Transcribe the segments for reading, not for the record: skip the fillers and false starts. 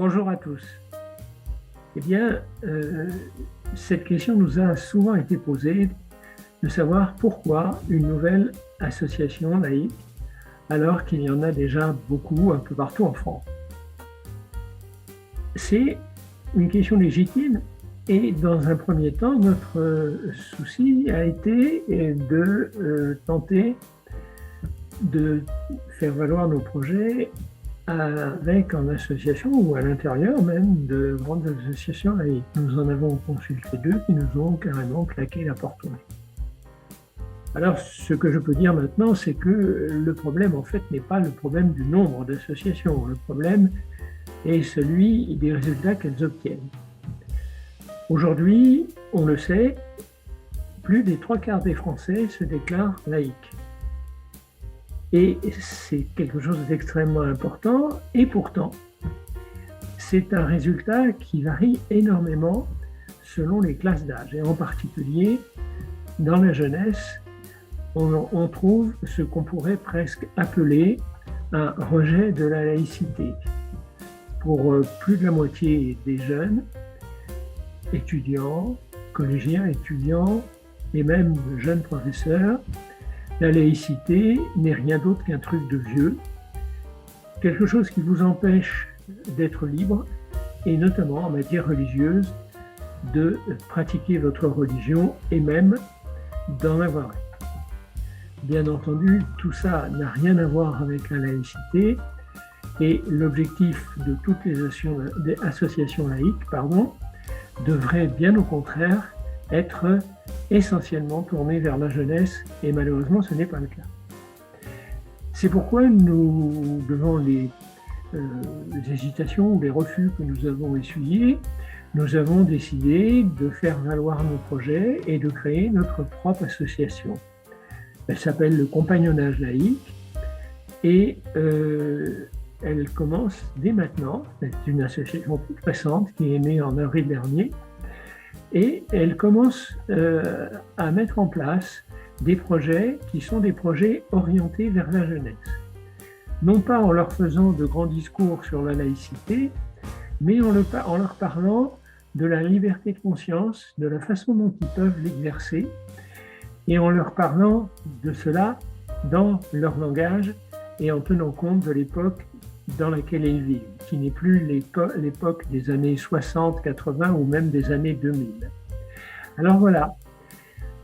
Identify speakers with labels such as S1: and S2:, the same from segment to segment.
S1: Bonjour à tous. Eh bien, cette question nous a souvent été posée de savoir pourquoi une nouvelle association laïque alors qu'il y en a déjà beaucoup un peu partout en France. C'est une question légitime et dans un premier temps, notre souci a été de tenter de faire valoir nos projets avec en association ou à l'intérieur même de grandes associations laïques. Nous en avons consulté deux qui nous ont carrément claqué la porte au nez. Alors, ce que je peux dire maintenant, c'est que le problème, en fait, n'est pas le problème du nombre d'associations. Le problème est celui des résultats qu'elles obtiennent. Aujourd'hui, on le sait, plus des 3/4 des Français se déclarent laïcs. Et c'est quelque chose d'extrêmement important, et pourtant, c'est un résultat qui varie énormément selon les classes d'âge. Et en particulier, dans la jeunesse, on trouve ce qu'on pourrait presque appeler un rejet de la laïcité. Pour plus de la moitié des jeunes, étudiants, collégiens, étudiants, et même jeunes professeurs, la laïcité n'est rien d'autre qu'un truc de vieux, quelque chose qui vous empêche d'être libre, et notamment en matière religieuse, de pratiquer votre religion et même d'en avoir une. Bien entendu, tout ça n'a rien à voir avec la laïcité, et l'objectif de toutes les associations laïques, devrait bien au contraire être essentiellement tourné vers la jeunesse, et malheureusement ce n'est pas le cas. C'est pourquoi nous, devant les hésitations ou les refus que nous avons essuyés, nous avons décidé de faire valoir nos projets et de créer notre propre association. Elle s'appelle le Compagnonnage laïque et elle commence dès maintenant. C'est une association toute récente qui est née en avril dernier. Et elle commence à mettre en place des projets qui sont des projets orientés vers la jeunesse. Non pas en leur faisant de grands discours sur la laïcité, mais en leur parlant de la liberté de conscience, de la façon dont ils peuvent l'exercer, et en leur parlant de cela dans leur langage et en tenant compte de l'époque dans laquelle ils vivent, qui n'est plus l'époque des années 60, 80 ou même des années 2000. Alors voilà,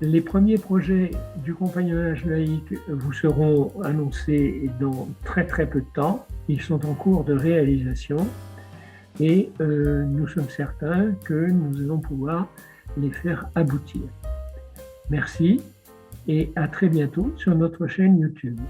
S1: les premiers projets du compagnonnage laïque vous seront annoncés dans très très peu de temps. Ils sont en cours de réalisation et nous sommes certains que nous allons pouvoir les faire aboutir. Merci et à très bientôt sur notre chaîne YouTube.